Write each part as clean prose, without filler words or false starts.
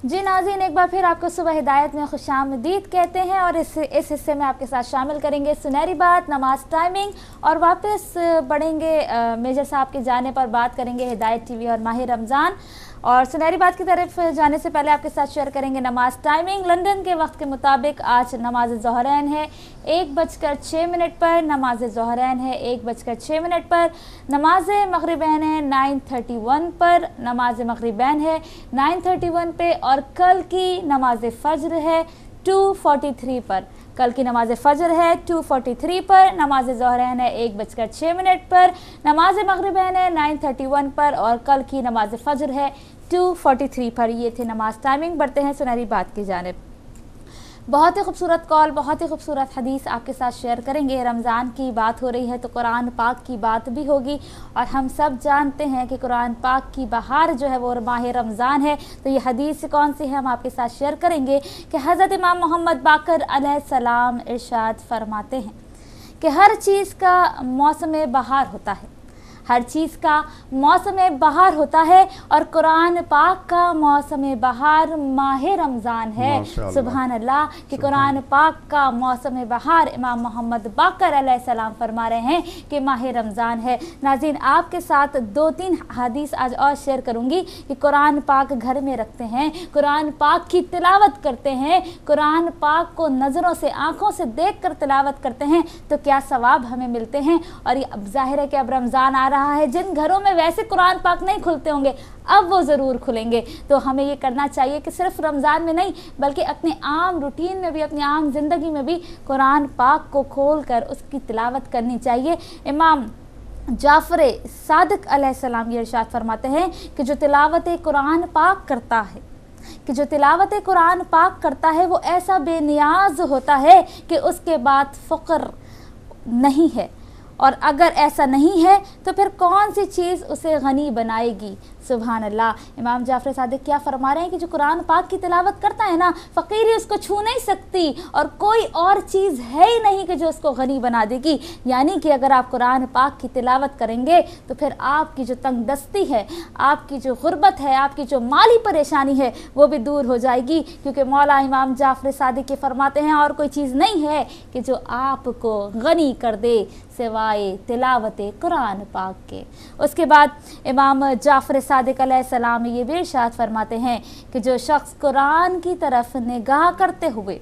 جی ناظرین، ایک بار پھر آپ کو صبح ہدایت میں خوش آمدید کہتے ہیں اور اس حصے میں آپ کے ساتھ شامل کریں گے سنہری بات، نماز ٹائمنگ، اور واپس بڑھیں گے میجر صاحب کی جانے پر بات کریں گے ہدایت ٹی وی اور ماہ رمضان۔ اور سنہری بات کی طرف جانے سے پہلے آپ کے ساتھ شیئر کریں گے نماز ٹائمنگ۔ لندن کے وقت کے مطابق آج نماز ظہرین ہے 1:06 پر، نماز ظہرین ہے 1:06 پر، نماز مغربین ہے 9:31 پر، نماز مغربین ہے 9:31 پہ، اور کل کی نماز فجر ہے 2:43 پر۔ کل کی نماز فجر ہے 2:43 پر، نماز ظہرین ہے 1:06 پر، نماز مغربین ہے 9:31 پر، اور کل کی نماز فجر ہے 2:43 پر۔ یہ تھے نماز ٹائمنگ۔ بڑھتے ہیں سنہری بات کی جانب۔ بہت ہی خوبصورت کال، بہت ہی خوبصورت حدیث آپ کے ساتھ شیئر کریں گے۔ رمضان کی بات ہو رہی ہے تو قرآن پاک کی بات بھی ہوگی، اور ہم سب جانتے ہیں کہ قرآن پاک کی بہار جو ہے وہ ماہ رمضان ہے۔ تو یہ حدیث کون سی ہے ہم آپ کے ساتھ شیئر کریں گے کہ حضرت امام محمد باقر علیہ السلام ارشاد فرماتے ہیں کہ ہر چیز کا موسم بہار ہوتا ہے، ہر چیز کا موسم بہار ہوتا ہے، اور قرآن پاک کا موسم بہار ماہ رمضان ہے۔ سبحان اللہ کہ قرآن پاک کا موسم بہار امام محمد باقر علیہ السلام فرما رہے ہیں کہ ماہ رمضان ہے۔ ناظرین، آپ کے ساتھ 2-3 حدیث آج اور شیئر کروں گی کہ قرآن پاک گھر میں رکھتے ہیں، قرآن پاک کی تلاوت کرتے ہیں، قرآن پاک کو نظروں سے، آنکھوں سے دیکھ کر تلاوت کرتے ہیں تو کیا ثواب ہمیں ملتے ہیں۔ اور یہ اب ظاہر ہے کہ اب رمضان آ رہا ہے، جن گھروں میں ویسے قرآن پاک نہیں کھلتے ہوں گے اب وہ ضرور کھلیں گے۔ تو ہمیں یہ کرنا چاہیے کہ صرف رمضان میں نہیں بلکہ اپنے عام روٹین میں بھی، اپنی عام زندگی میں بھی قرآن پاک کو کھول کر اس کی تلاوت کرنی چاہیے۔ امام جعفر صادق علیہ السلام یہ ارشاد فرماتے ہیں کہ جو تلاوت قرآن پاک کرتا ہے، کہ جو تلاوت قرآن پاک کرتا ہے وہ ایسا بے نیاز ہوتا ہے کہ اس کے بعد فقر نہیں ہے، اور اگر ایسا نہیں ہے تو پھر کون سی چیز اسے غنی بنائے گی۔ سبحان اللہ۔ امام جعفر صادق کیا فرما رہے ہیں کہ جو قرآن پاک کی تلاوت کرتا ہے نا، فقیری اس کو چھو نہیں سکتی، اور کوئی اور چیز ہے ہی نہیں کہ جو اس کو غنی بنا دے گی۔ یعنی کہ اگر آپ قرآن پاک کی تلاوت کریں گے تو پھر آپ کی جو تنگ دستی ہے، آپ کی جو غربت ہے، آپ کی جو مالی پریشانی ہے وہ بھی دور ہو جائے گی، کیونکہ مولا امام جعفر صادق یہ فرماتے ہیں اور کوئی چیز نہیں ہے کہ جو آپ کو غنی کر دے سوائے تلاوت قرآن پاک کے۔ اس کے بعد امام جعفر صادق علیہ السلام یہ بھی ارشاد فرماتے ہیں کہ جو شخص قرآن کی طرف نگاہ کرتے ہوئے،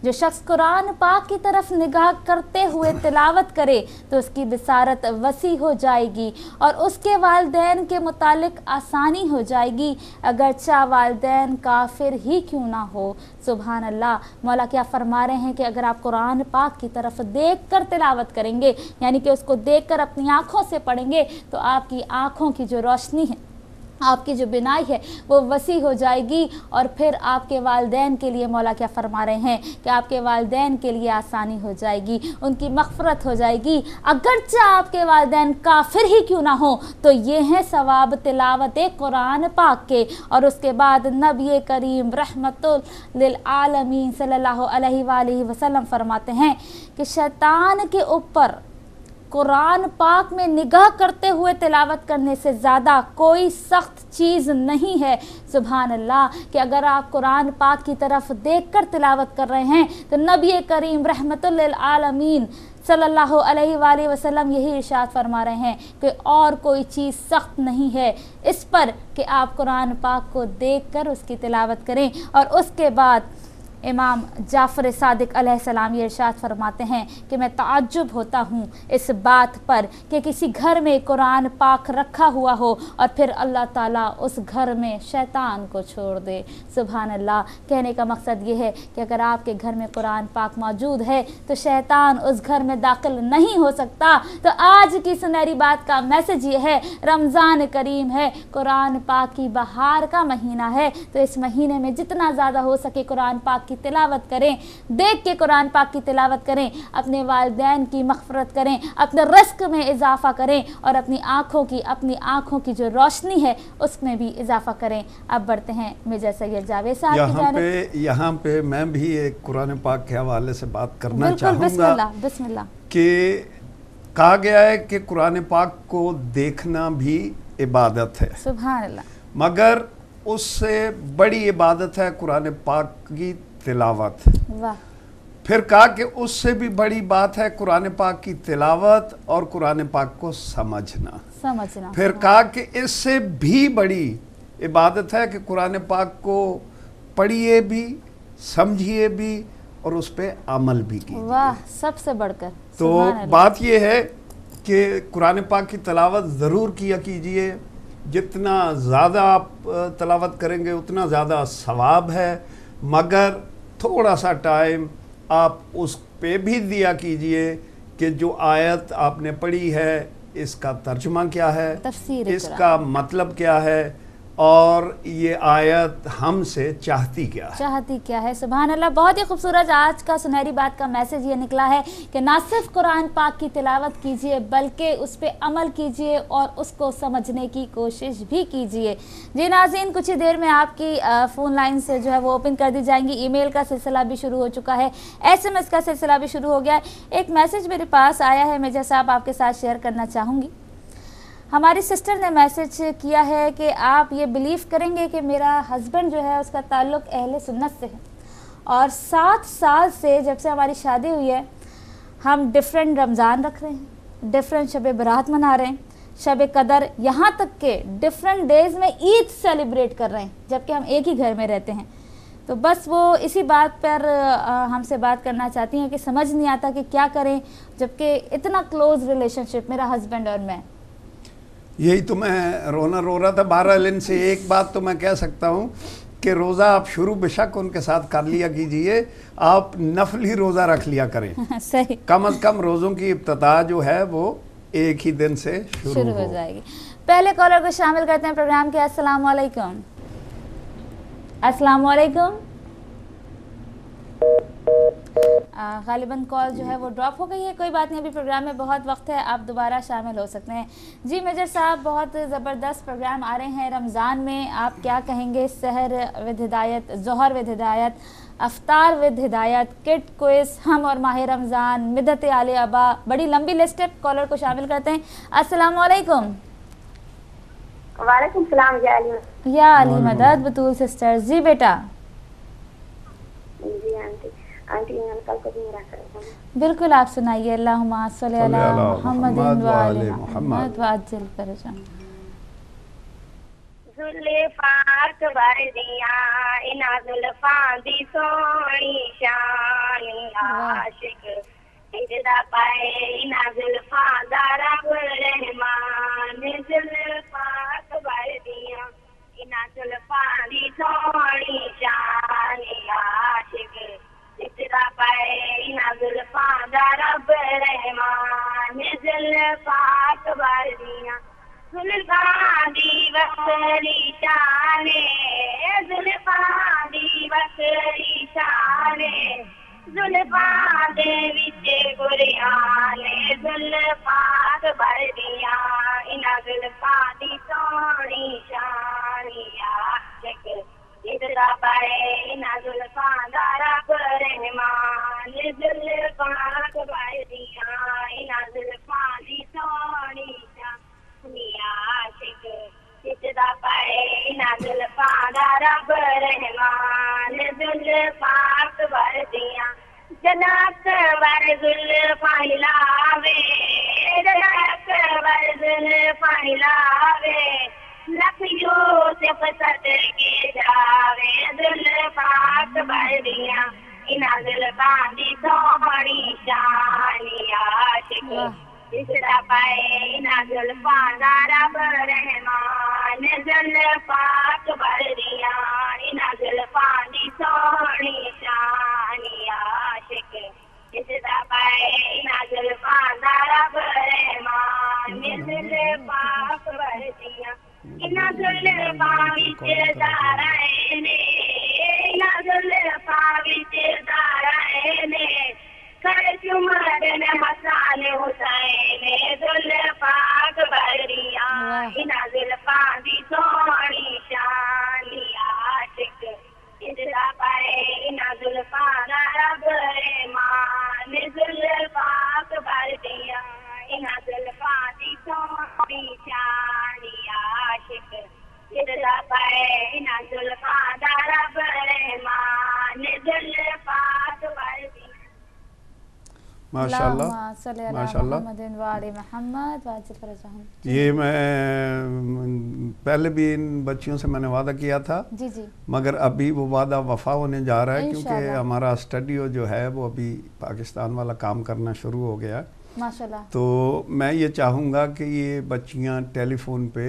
جو شخص قرآن پاک کی طرف نگاہ کرتے ہوئے تلاوت کرے تو اس کی بصارت وسیع ہو جائے گی، اور اس کے والدین کے متعلق آسانی ہو جائے گی، اگرچہ والدین کافر ہی کیوں نہ ہو۔ سبحان اللہ۔ مولا کیا فرما رہے ہیں کہ اگر آپ قرآن پاک کی طرف دیکھ کر تلاوت کریں گے، یعنی کہ اس کو دیکھ کر اپنی آنکھوں سے پڑھیں گے، تو آپ کی آنکھوں کی جو روشنی ہے، آپ کی جو بینائی ہے وہ وسیع ہو جائے گی، اور پھر آپ کے والدین کے لیے مولا کیا فرما رہے ہیں کہ آپ کے والدین کے لیے آسانی ہو جائے گی، ان کی مغفرت ہو جائے گی، اگرچہ آپ کے والدین کافر ہی کیوں نہ ہوں۔ تو یہ ہیں ثواب تلاوت قرآن پاک کے۔ اور اس کے بعد نبی کریم رحمت للعالمین صلی اللہ علیہ وآلہ وسلم فرماتے ہیں کہ شیطان کے اوپر قرآن پاک میں نگاہ کرتے ہوئے تلاوت کرنے سے زیادہ کوئی سخت چیز نہیں ہے۔ سبحان اللہ کہ اگر آپ قرآن پاک کی طرف دیکھ کر تلاوت کر رہے ہیں تو نبی کریم رحمت للعالمین صلی اللہ علیہ وآلہ وسلم یہی ارشاد فرما رہے ہیں کہ اور کوئی چیز سخت نہیں ہے اس پر کہ آپ قرآن پاک کو دیکھ کر اس کی تلاوت کریں۔ اور اس کے بعد امام جعفر صادق علیہ السلام یہ ارشاد فرماتے ہیں کہ میں تعجب ہوتا ہوں اس بات پر کہ کسی گھر میں قرآن پاک رکھا ہوا ہو اور پھر اللہ تعالیٰ اس گھر میں شیطان کو چھوڑ دے۔ سبحان اللہ۔ کہنے کا مقصد یہ ہے کہ اگر آپ کے گھر میں قرآن پاک موجود ہے تو شیطان اس گھر میں داخل نہیں ہو سکتا۔ تو آج کی سنہری بات کا میسج یہ ہے، رمضان کریم ہے، قرآن پاک کی بہار کا مہینہ ہے، تو اس مہینے میں جتنا زیادہ ہو سکے قرآن پاک کی تلاوت کریں، دیکھ کے قرآن پاک کی تلاوت کریں، اپنے والدین کی مغفرت کریں، اپنے رزق میں اضافہ کریں، اور اپنی آنکھوں کی جو روشنی ہے اس میں بھی اضافہ کریں۔ اب بڑھتے ہیں میجر سید جاوید صاحب کی جانب۔ یہاں پہ میں بھی ایک قرآن پاک کے حوالے سے بات کرنا چاہوں گا۔ بسم اللہ۔ کہ کہا گیا ہے کہ قرآن پاک کو دیکھنا بھی عبادت ہے، سبحان اللہ، مگر اس سے بڑی عبادت ہے قرآن پاک کی تلاوت. واہ. پھر کہا کہ اس سے بھی بڑی بات ہے قرآن پاک کی تلاوت اور قرآن پاک کو سمجھنا. پھر کہا کہ اس سے بھی بڑی عبادت ہے کہ قرآن پاک کو پڑھیے بھی، سمجھیے بھی اور اس پہ عمل بھی کیجیے. واہ، سب سے بڑھ کر. تو بات یہ ہے کہ قرآن پاک کی تلاوت ضرور کیا کیجیے. جتنا زیادہ آپ تلاوت کریں گے اتنا زیادہ ثواب ہے، مگر تھوڑا سا ٹائم آپ اس پہ بھی دیا کیجئے کہ جو آیت آپ نے پڑھی ہے اس کا ترجمہ کیا ہے، اس کا مطلب کیا ہے، اور یہ آیت ہم سے چاہتی کیا ہے. سبحان اللہ. بہت ہی خوبصورت آج کا سنہری بات کا میسج یہ نکلا ہے کہ نہ صرف قرآن پاک کی تلاوت کیجئے بلکہ اس پہ عمل کیجئے اور اس کو سمجھنے کی کوشش بھی کیجئے. جی ناظرین، کچھ ہی دیر میں آپ کی فون لائن سے جو ہے وہ اوپن کر دی جائیں گی. ای میل کا سلسلہ بھی شروع ہو چکا ہے، SMS کا سلسلہ بھی شروع ہو گیا ہے. ایک میسج میرے پاس آیا ہے میجر صاحب، آپ کے ساتھ شیئر کرنا چاہوں گی. ہماری سسٹر نے میسج کیا ہے کہ آپ یہ بلیو کریں گے کہ میرا ہسبینڈ جو ہے اس کا تعلق اہل سنت سے ہے، اور 7 سال سے جب سے ہماری شادی ہوئی ہے ہم ڈیفرنٹ رمضان رکھ رہے ہیں، ڈیفرنٹ شب برات منا رہے ہیں، شب قدر، یہاں تک کہ ڈیفرنٹ ڈیز میں عید سیلیبریٹ کر رہے ہیں جبکہ ہم ایک ہی گھر میں رہتے ہیں. تو بس وہ اسی بات پر ہم سے بات کرنا چاہتی ہیں کہ سمجھ نہیں آتا کہ کیا کریں جبکہ اتنا کلوز ریلیشن شپ میرا ہسبینڈ اور میں. یہی تو میں رو رہا تھا. بہرحال ان سے ایک بات تو میں کہہ سکتا ہوں کہ روزہ آپ شروع بے شک ان کے ساتھ کر لیا کیجئے، آپ نفلی روزہ رکھ لیا کریں. صحیح. کم از کم روزوں کی ابتدا جو ہے وہ ایک ہی دن سے شروع ہو جائے گی. پہلے کالر کو شامل کرتے ہیں پروگرام کے. السلام علیکم. السلام علیکم. غالباً کال جو ہے وہ ڈراپ ہو گئی ہے، کوئی بات نہیں، ابھی پروگرام میں بہت وقت ہے، آپ دوبارہ شامل ہو سکتے ہیں. جی میجر صاحب، بہت زبردست پروگرام آ رہے ہیں رمضان میں، آپ کیا کہیں گے؟ سحر ود ہدایت، ظہر ود ہدایت، افطار ود ہدایت، کٹ کوئز، ہم اور ماہ رمضان، مدت آل ابا، بڑی لمبی لسٹ ہے. کالر کو شامل کرتے ہیں. السلام علیکم. وعلیکم السلام. یا علی مدد. بطول سسٹر. جی بیٹا. جی آنٹی میں کل کو بھی میرا کرتا ہوں. بالکل، آپ سنائیے. اللہم صلی علی محمد و آل محمد وعجل فرجہم. زلفات وردیاں انہا زلفاں دی سونی شان، عاشق اجدا پائے انہا زلفاں دا رب رحمان. زلفات وردیاں انہا زلفاں دی سونی شان، عاشق اجدا پائے انہا زلفاں دا رب رحمان. زلفات وردیاں زلفاں دی وکری شان، زلفاں دی وکری شان، زلفاں دے وچ قرآن. زلفات وردیاں انہا زلفاں دی سونی شان، عاشق اجدا پائے انہا زلفاں دا رب رحمان. زلفات وردیاں انہا زلفاں دی سونی شان، عاشق اجدا پائے انہا زلفاں دا رب رحمان. زلفات وردیاں جنات ور زلفاں ہلاوے، جنات ور زلفاں ہلاوے، لکھ یوسف صدر کے جاوے. زلفات وردیاں انہا زلفاں دی سونی شان، عاشق اجدا پائے انہا زلفاں دا رب رحمان. زلفات وردیاں انہا زلفاں دی سونی شان، عاشق اجدا پائے انہا زلفاں دا رب رحمان. زلفات وردیاں انہا زلفاں وچ دارائے نے، انہا زلفاں وچ دارائے نے، کر چمرن حسن حسین. زلفات وردیاں انہا زلفاں دی سونی شان، عاشق اجدا پائے انہا زلفاں دا رب رحمان. زلفات وردیاں انہا زلفاں دی سونی شان، عاشق اجدا پائے انہا जुल्फात वर्दी। माशाल्लाह माशाल्लाह। ये मैं पहले भी इन बच्चियों से मैंने वादा किया था जी जी, मगर अभी वो वादा वफा होने जा रहा है, क्योंकि इंशाल्लाह। हमारा स्टूडियो जो है वो अभी पाकिस्तान वाला काम करना शुरू हो गया। माशाल्लाह। तो मैं ये चाहूँगा कि ये बच्चियाँ टेलीफोन पे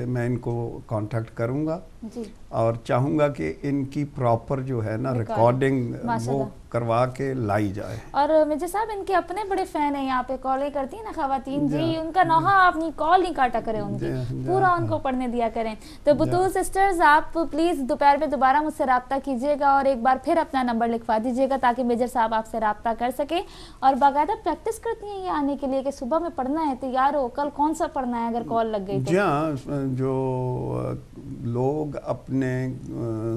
मैं इनको कांटेक्ट करूँगा जी, और चाहूँगा कि इनकी प्रॉपर जो है ना रिकॉर्डिंग वो माशाल्लाह। करवा के लाई जाए। और मेजर साहब इनके अपने बड़े फैन हैं, यहाँ पे कॉलें करती हैं ना खवातीन जी, उनका नौहा अपनी कॉल नहीं काटा करें उनकी, पूरा उनको पढ़ने दिया करें। तो बुतूल सिस्टर्स, आप प्लीज़ दोपहर में दोबारा मुझसे रब्ता कीजिएगा और एक बार फिर अपना नंबर लिखवा दीजिएगा ताकि मेजर साहब आपसे रब्ता कर सके। और बाकायदा प्रैक्टिस करती हैं ये आने के लिए कि सुबह में पढ़ना है, तैयार हो, कल कौन सा पढ़ना है अगर कॉल लग गई तो। जी हाँ, जो लोग अपने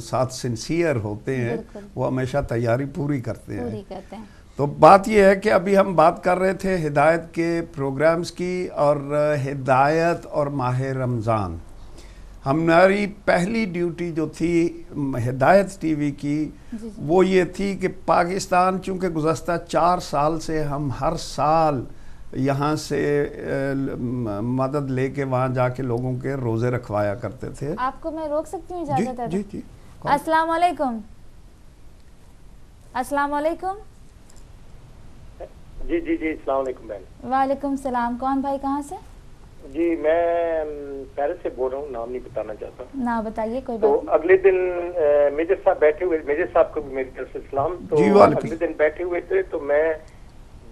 साथ सिंसियर होते हैं वो हमेशा तैयारी पूरी करते हैं। तो बात ये है कि अभी हम बात कर रहे थे हिदायत के प्रोग्राम्स की, और हिदायत और माह रमज़ान, हमारी पहली ड्यूटी जो थी हिदायत टीवी की वो ये थी कि पाकिस्तान, चूँकि गुज़श्ता 4 साल से हम हर साल यहाँ से मदद लेके वहाँ जाके लोगों के रोज़े रखवाया करते थे। आपको मैं रोक सकती हूँ इजाज़त है? जी जी। अस्सलाम वालेकुम। अस्सलाम वालेकुम। जी जी जी, अस्सलाम वालेकुम बहन। वालेकुम सलाम। कौन भाई, कहाँ से? जी मैं पेरिस से बोल रहा हूँ, नाम नहीं बताना चाहता। ना बताइए, कोई तो बात नहीं। अगले दिन मेजर साहब बैठे हुए, मेजर साहब को भी मेरी तरफ से सलाम। तो जी, वालेकुम। अगले दिन बैठे हुए थे, तो मैं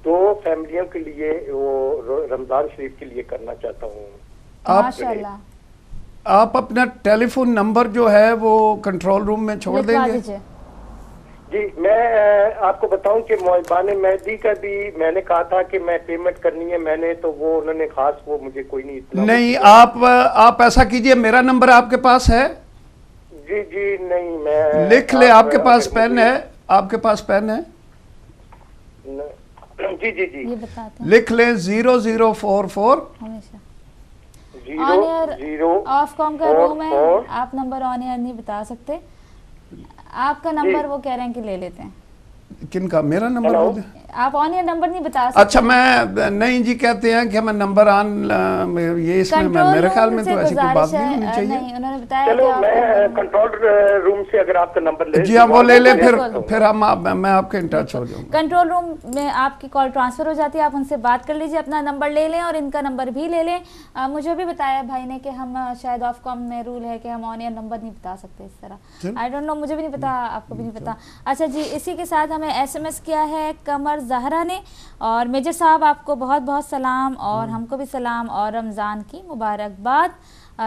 2 फैमिलियों के लिए वो रमजान शरीफ के लिए करना चाहता हूँ। माशाल्लाह। आप अपना टेलीफोन नंबर जो है वो कंट्रोल रूम में छोड़ लिखवा देंगे? दीजिए। जी मैं आपको बताऊं कि मोहबान मेहदी का भी मैंने कहा था कि मैं पेमेंट करनी है, मैंने तो वो उन्होंने खास वो मुझे कोई नहीं इतना नहीं, आप ऐसा कीजिए, मेरा नंबर आपके पास है? जी जी नहीं, मैं लिख ले, आपके पास पेन है? आपके पास पेन है? जी जी जी, ये बताते हैं। लिख लें 0044 हमेशा 0 ऑफ कॉम का रूम है, आप नंबर ऑन एयर नहीं बता सकते। आपका नंबर वो कह रहे हैं कि ले लेते हैं। किनका? मेरा नंबर हो दे? आप ऑन एयर नंबर नहीं बता सकते। अच्छा, मैं नहीं जी, कहते हैं कि हमें नंबर ऑन, ये इसमें मेरे ख्याल में तो ऐसी कोई बात नहीं होनी चाहिए। नहीं, उन्होंने बताया चलो कि मैं कंट्रोल रूम से अगर आपका नंबर ले, जी हाँ, वो ले ले, फिर मैं आपके इन टच हो जाऊंगा। कंट्रोल रूम में आपकी कॉल ट्रांसफर हो जाती है, आप उनसे बात कर लीजिए, अपना नंबर ले लें और इनका नंबर भी ले लें। मुझे भी बताया भाई ने कि हम शायद ऑफ कॉम में रूल है कि हम ऑन एयर नंबर नहीं बता सकते इस तरह। आई डोंट नो, मुझे भी नहीं पता, आपको भी नहीं पता। अच्छा जी, इसी के साथ हमें SMS किया है कमर जहरा ने, और मेजर साहब आपको बहुत बहुत सलाम और हमको भी सलाम और रमज़ान की मुबारकबाद।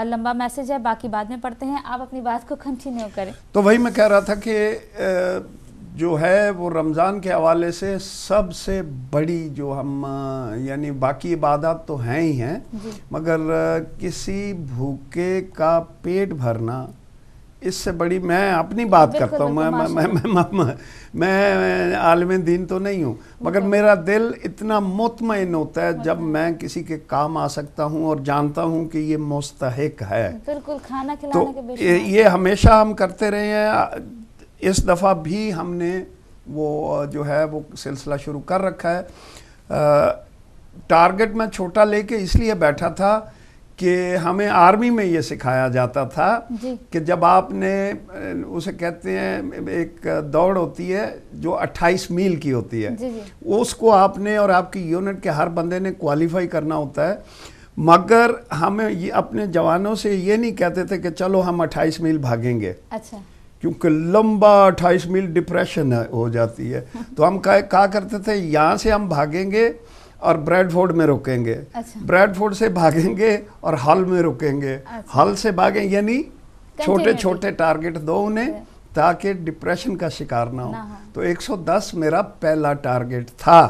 लंबा मैसेज है, बाकी बाद में पढ़ते हैं, आप अपनी बात को कंटिन्यू करें। तो वही मैं कह रहा था कि जो है वो रमज़ान के हवाले से सबसे बड़ी जो हम यानी बाकी इबादत तो हैं ही हैं, मगर किसी भूखे का पेट भरना इससे बड़ी, मैं अपनी बात करता हूँ, मैं आलिम दीन तो नहीं हूँ, मगर मेरा दिल इतना मुतमईन होता है जब मैं किसी के काम आ सकता हूँ और जानता हूँ कि ये मुस्तहिक है। बिल्कुल, खाना खिलाने के तो ये हमेशा हम करते रहे हैं। इस दफ़ा भी हमने वो जो है वो सिलसिला शुरू कर रखा है। टारगेट मैं छोटा लेके इसलिए बैठा था कि हमें आर्मी में ये सिखाया जाता था कि जब आपने, उसे कहते हैं एक दौड़ होती है जो 28 मील की होती है, उसको आपने और आपकी यूनिट के हर बंदे ने क्वालिफाई करना होता है। मगर हमें ये अपने जवानों से ये नहीं कहते थे कि चलो हम 28 मील भागेंगे। अच्छा। क्योंकि लंबा 28 मील डिप्रेशन हो जाती है। तो हम कहा करते थे यहाँ से हम भागेंगे और ब्रैडफोर्ड में रुकेंगे। अच्छा। ब्रैडफोर्ड से भागेंगे और हल में रुकेंगे। अच्छा। हल से भागेंगे, यानी छोटे छोटे टारगेट दो उन्हें ताकि डिप्रेशन का शिकार ना हो। तो 110 मेरा पहला टारगेट था।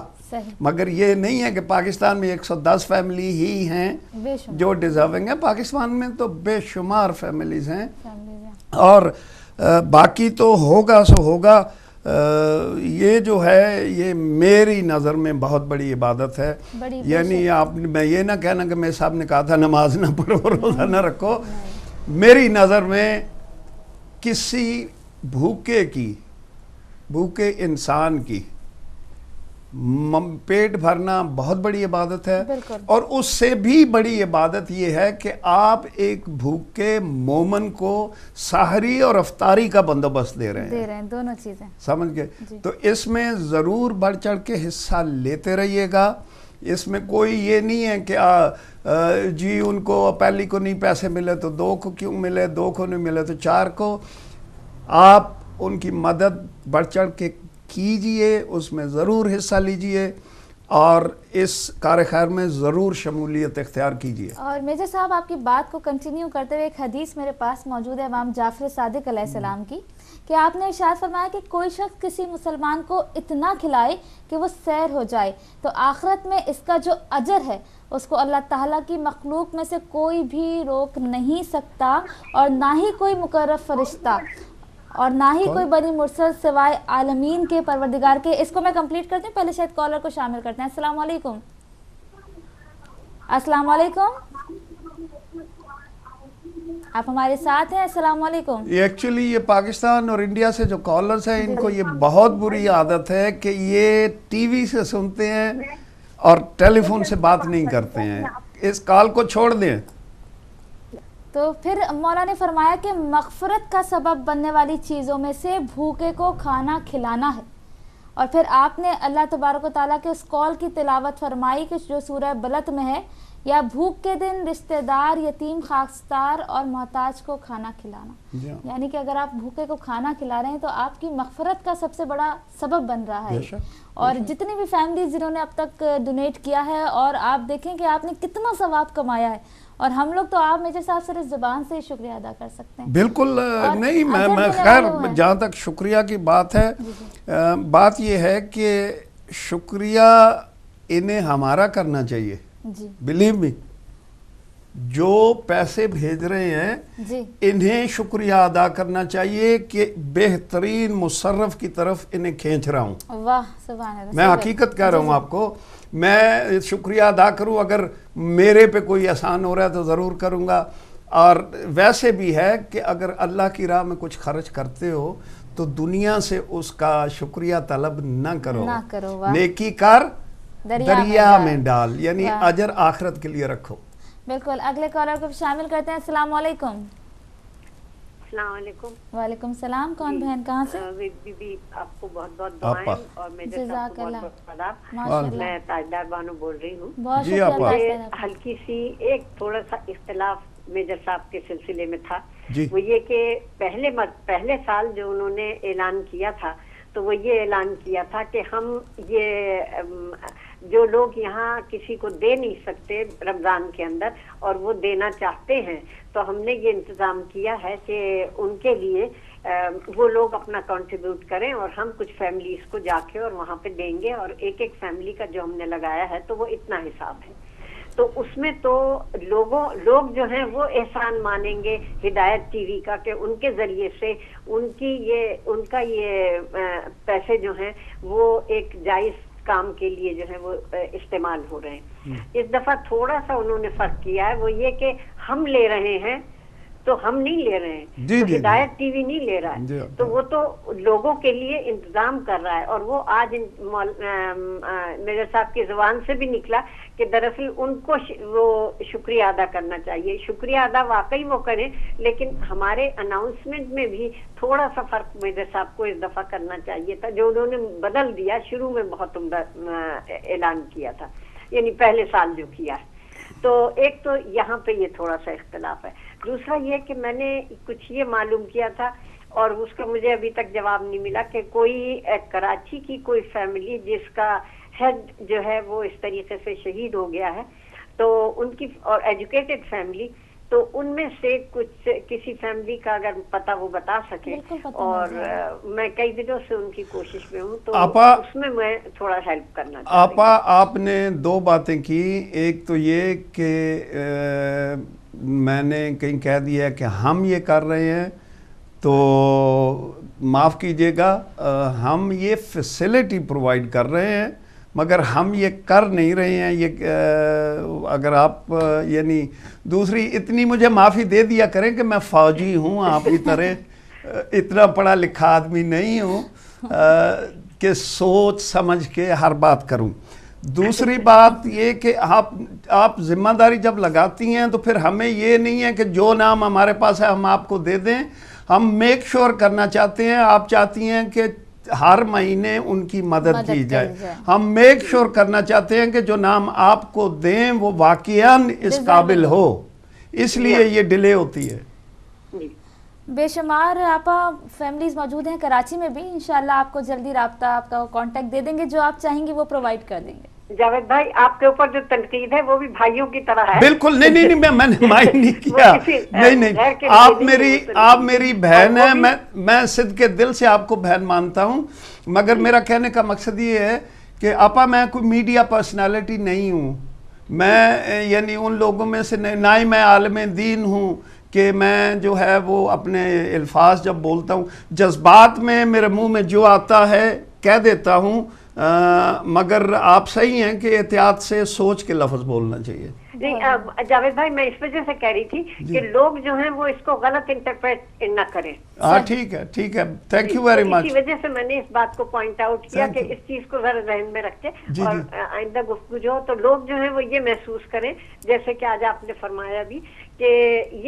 मगर ये नहीं है कि पाकिस्तान में 110 फैमिली ही हैं जो डिजर्विंग है। पाकिस्तान में तो बेशुमार फैमिलीज हैं और बाकी तो होगा सो होगा। ये जो है ये मेरी नज़र में बहुत बड़ी इबादत है। यानी आपने, मैं ये ना कहना कि मेरे साहब ने कहा था नमाज ना पढ़ो रोज़ा ना रखो। मेरी नज़र में किसी भूखे की भूखे इंसान की पेट भरना बहुत बड़ी इबादत है, और उससे भी बड़ी इबादत ये है कि आप एक भूखे मोमन को सहरी और अफ्तारी का बंदोबस्त दे रहे हैं, दोनों चीजें, समझ गए। तो इसमें ज़रूर बढ़ चढ़ के हिस्सा लेते रहिएगा। इसमें कोई ये नहीं है कि जी उनको पहली को नहीं पैसे मिले तो 2 को क्यों मिले, 2 को नहीं मिले तो 4 को। आप उनकी मदद बढ़ चढ़ के कीजिए, उसमें ज़रूर हिस्सा लीजिए और इस कार खैर में ज़रूर शमूलियत इख्तियार कीजिए। और मेजर साहब, आपकी बात को कंटिन्यू करते हुए एक हदीस मेरे पास मौजूद है इमाम जाफर सादिक अलैहिस्सलाम की, कि आपने इरशाद फरमाया कि कोई शख्स किसी मुसलमान को इतना खिलाए कि वो सैर हो जाए तो आखिरत में इसका जो अजर है उसको अल्लाह ताला की मखलूक में से कोई भी रोक नहीं सकता, और ना ही कोई मुकर्रब फरिश्ता और ना ही कोई बनी मुरसल सिवाय आलमीन के परवरदिगार के। इसको मैं कंप्लीट करती हूँ, पहले शायद कॉलर को शामिल करते हैं। अस्सलाम वालेकुम। अस्सलाम वालेकुम, आप हमारे साथ हैं? अस्सलाम वालेकुम। एक्चुअली ये पाकिस्तान और इंडिया से जो कॉलर्स हैं इनको ये बहुत बुरी आदत है कि ये टीवी से सुनते हैं और टेलीफोन से बात नहीं करते हैं। इस कॉल को छोड़ दें। तो फिर मौला ने फरमाया कि मग़फ़िरत का सबब बनने वाली चीज़ों में से भूखे को खाना खिलाना है। और फिर आपने अल्लाह तबारक व तआला के उस कौल की तिलावत फरमाई कि जो सूरह बलद में है, या भूख के दिन रिश्तेदार, यतीम, खाकसार और मोहताज को खाना खिलाना। यानी कि अगर आप भूखे को खाना खिला रहे हैं तो आपकी मग़फ़िरत का सबसे बड़ा सबब बन रहा है। और जितनी भी फैमिली जिन्होंने अब तक डोनेट किया है, और आप देखें कि आपने कितना सवाब कमाया है, और हम लोग तो आप मेजर साहब सिर्फ ज़ुबान से ही शुक्रिया अदा कर सकते हैं। बिल्कुल नहीं, मैं खैर जहाँ तक शुक्रिया की बात है, बात ये है कि शुक्रिया इन्हें हमारा करना चाहिए। बिलीव मी, जो पैसे भेज रहे हैं इन्हें शुक्रिया अदा करना चाहिए कि बेहतरीन मुसर्रफ की तरफ इन्हें खींच रहा हूँ। वाह, सुभान अल्लाह। मैं हकीकत कह रहा हूँ आपको, मैं शुक्रिया अदा करूँ, अगर मेरे पे कोई एहसान हो रहा है तो ज़रूर करूँगा। और वैसे भी है कि अगर अल्लाह की राह में कुछ खर्च करते हो तो दुनिया से उसका शुक्रिया तलब ना करो, नेकी कर दरिया में डाल, यानी अजर आखिरत के लिए रखो। बिल्कुल। अगले कॉलर को शामिल करते हैं। अस्सलाम वालेकुम। अस्सलाम वालेकुम। वालेकुम सलाम। कौन बहन, कहाँ से? बीबी, आपको बहुत बहुत दुआएं और मेजर साहब को बहुत बहुत आदाब। मैं ताजदार बानो बोल रही हूँ। बहुत शुक्रिया। हल्की सी एक थोड़ा सा इख्तिलाफ मेजर साहब के सिलसिले में था, वो ये कि पहले साल जो उन्होंने ऐलान किया था, तो वो ये ऐलान किया था कि हम ये जो लोग यहाँ किसी को दे नहीं सकते रमज़ान के अंदर और वो देना चाहते हैं, तो हमने ये इंतज़ाम किया है कि उनके लिए वो लोग अपना कंट्रीब्यूट करें और हम कुछ फैमिलीज़ को जाके और वहाँ पे देंगे, और एक एक फैमिली का जो हमने लगाया है तो वो इतना हिसाब है। तो उसमें तो लोग जो हैं वो एहसान मानेंगे हिदायत टीवी का कि उनके ज़रिए से उनका ये पैसे जो हैं वो एक जायज़ काम के लिए जो है वो इस्तेमाल हो रहे हैं। इस दफा थोड़ा सा उन्होंने फर्क किया है, वो ये कि हम ले रहे हैं तो हम नहीं ले रहे हैं, तो हिदायत टीवी नहीं ले रहा है, तो वो तो लोगों के लिए इंतजाम कर रहा है। और वो आज मेजर साहब की जुबान से भी निकला कि दरअसल उनको वो शुक्रिया अदा करना चाहिए। शुक्रिया अदा वाकई वो करें, लेकिन हमारे अनाउंसमेंट में भी थोड़ा सा फर्क मेजर साहब को इस दफा करना चाहिए था, जो उन्होंने बदल दिया। शुरू में बहुत उम्दा ऐलान किया था, यानी पहले साल जो किया है। तो एक तो यहाँ पे ये थोड़ा सा इख्तिलाफ है। दूसरा ये कि मैंने कुछ ये मालूम किया था और उसका मुझे अभी तक जवाब नहीं मिला कि कोई कराची की कोई फैमिली जिसका हेड जो है वो इस तरीके से शहीद हो गया है, तो उनकी, और एजुकेटेड फैमिली, तो उनमें से किसी फैमिली का अगर पता वो बता सके, और मैं कई दिनों से उनकी कोशिश में हूँ, तो उसमें मैं थोड़ा हेल्प करना चाहती हूँ। आपने दो बातें की, एक तो ये कि मैंने कहीं कह दिया कि हम ये कर रहे हैं, तो माफ़ कीजिएगा, हम ये फैसिलिटी प्रोवाइड कर रहे हैं मगर हम ये कर नहीं रहे हैं। ये अगर आप यानी दूसरी इतनी मुझे माफ़ी दे दिया करें कि मैं फ़ौजी हूँ, आप की तरह इतना पढ़ा लिखा आदमी नहीं हूँ, कि सोच समझ के हर बात करूं। दूसरी बात ये कि आप जिम्मेदारी जब लगाती हैं तो फिर हमें ये नहीं है कि जो नाम हमारे पास है हम आपको दे दें। हम मेक श्योर करना चाहते हैं, आप चाहती हैं कि हर महीने उनकी मदद की जाए, हम मेक श्योर करना चाहते हैं कि जो नाम आपको दें वो वाकईन इस काबिल हो, इसलिए ये डिले होती है। बेशुमार आपा फैमिलीज मौजूद हैं कराची में भी, इंशाल्लाह आपको जल्दी राब्ता आपका कांटेक्ट दे देंगे, जो आप चाहेंगे वो प्रोवाइड कर देंगे। जावेद भाई, आपके ऊपर जो तनकीद है वो भी भाइयों की तरह है। बिल्कुल नहीं मैंने माइंड नहीं किया। नहीं आप मेरी बहन है, मैं सिद्ध के दिल से आपको बहन मानता हूँ, मगर मेरा कहने का मकसद ये है कि आपा मैं कोई मीडिया पर्सनालिटी नहीं हूँ, मैं यानी उन लोगों में से ना ही मैं आलिम दीन हूँ कि मैं जो है वो अपने अल्फाज जब बोलता हूँ जज्बात में मेरे मुंह में जो आता है कह देता हूँ, मगर आप सही हैं कि एहतियात से सोच के लफ्ज़ बोलना चाहिए। नहीं जावेद भाई, मैं इस वजह से कह रही थी कि लोग जो हैं वो इसको गलत इंटरप्रेट न करें। हाँ ठीक है, थैंक यू वेरी मच। इसी वजह से मैंने इस बात को पॉइंट आउट किया कि इस चीज को जरा ज़हन में रखें और आइंदा गुफ्तगू जो हो तो लोग जो हैं वो ये महसूस करें, जैसे कि आज आपने फरमाया भी कि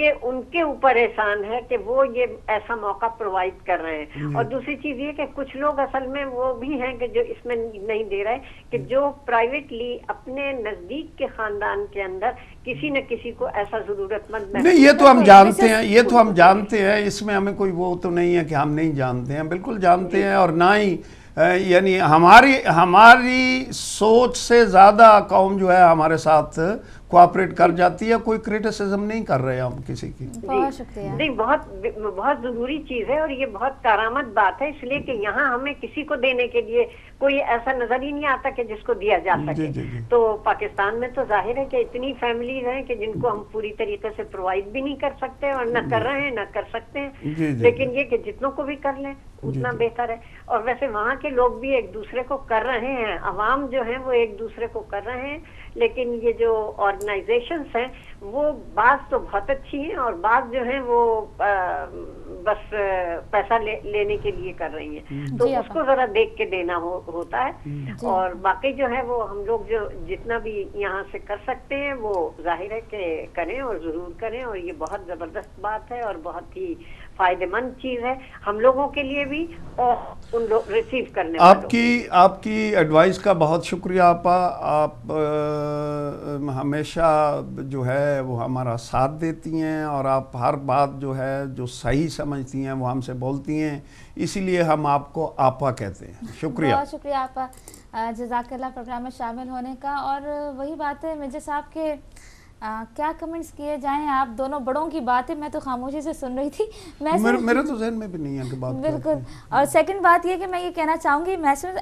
ये उनके ऊपर एहसान है कि वो ये ऐसा मौका प्रोवाइड कर रहे हैं। और दूसरी चीज ये कि कुछ लोग असल में वो भी हैं कि जो इसमें नहीं दे रहे, कि जो प्राइवेटली अपने नजदीक के खानदान के अंदर किसी न किसी को ऐसा जरूरतमंद नहीं, ये तो हम जानते हैं, ये तो हम जानते हैं, इसमें हमें कोई वो तो नहीं है कि हम नहीं जानते हैं, बिल्कुल जानते हैं। और ना ही यानी हमारी सोच से ज़्यादा कौम जो है हमारे साथ कोऑपरेट कर जाती है, कोई क्रिटिसिज्म नहीं कर रहे हम किसी की। बहुत शुक्रिया। नहीं, बहुत ज़रूरी चीज़ है और ये बहुत कारामद बात है, इसलिए कि यहाँ हमें किसी को देने के लिए कोई ऐसा नजर ही नहीं आता कि जिसको दिया जा सके। तो पाकिस्तान में तो जाहिर है कि इतनी फैमिलीज हैं कि जिनको हम पूरी तरीके से प्रोवाइड भी नहीं कर सकते और न कर रहे हैं न कर सकते हैं, लेकिन ये कि जितनों को भी कर लें उतना बेहतर है। और वैसे वहाँ के लोग भी एक दूसरे को कर रहे हैं, अवाम जो है वो एक दूसरे को कर रहे हैं, लेकिन ये जो ऑर्गेनाइजेशंस हैं वो बात तो बहुत अच्छी हैं और बात जो है वो बस पैसा लेने के लिए कर रही हैं, तो उसको जरा देख के देना होता है। और बाकी जो है वो हम लोग जो जितना भी यहाँ से कर सकते हैं वो जाहिर है कि करें और जरूर करें, और ये बहुत जबरदस्त बात है और बहुत ही फायदेमंद चीज है हम लोगों के लिए भी और उन लोग रिसीव करने आपकी एडवाइस का बहुत शुक्रिया आपा। आप हमेशा जो है वो हमारा साथ देती हैं और आप हर बात जो है जो सही समझती हैं वो हमसे बोलती हैं, इसीलिए हम आपको आपा कहते हैं। शुक्रिया, बहुत शुक्रिया आपा जज़ाकल्लाह प्रोग्राम में शामिल होने का। और वही बात है मिर्जा साहब के क्या कमेंट्स किए जाएं, आप दोनों बड़ों की बातें मैं तो खामोशी से सुन रही थी, मेरे तो ज़हन में भी नहीं है कि बात बिल्कुल। और सेकंड बात ये कि मैं ये कहना चाहूँगी,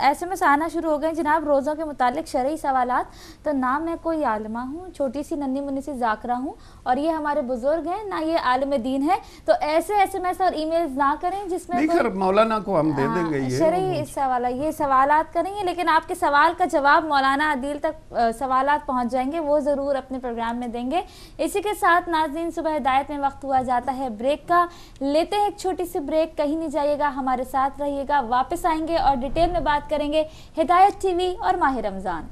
SMS आना शुरू हो गए जनाब रोज़ों के मुतालिक शरई सवालात। तो ना मैं कोई आलिमा हूँ, छोटी सी नन्ही मुन्नी सी जाकरा हूँ, और ये हमारे बुजुर्ग हैं, ना ये आलिम दीन है, तो ऐसे SMS और ईमेल्स ना करें जिसमें मौलाना को हम दे देंगे शरई सवाल ये सवालात करेंगे, लेकिन आपके सवाल का जवाब मौलाना आदिल तक सवालात पहुँच जाएंगे, वो ज़रूर अपने प्रोग्राम में देंगे। इसी के साथ नाज़रीन सुबह हिदायत में वक्त हुआ जाता है ब्रेक का, लेते हैं एक छोटी सी ब्रेक, कहीं नहीं जाइएगा, हमारे साथ रहिएगा, वापस आएंगे और डिटेल में बात करेंगे हिदायत TV और माह रमज़ान।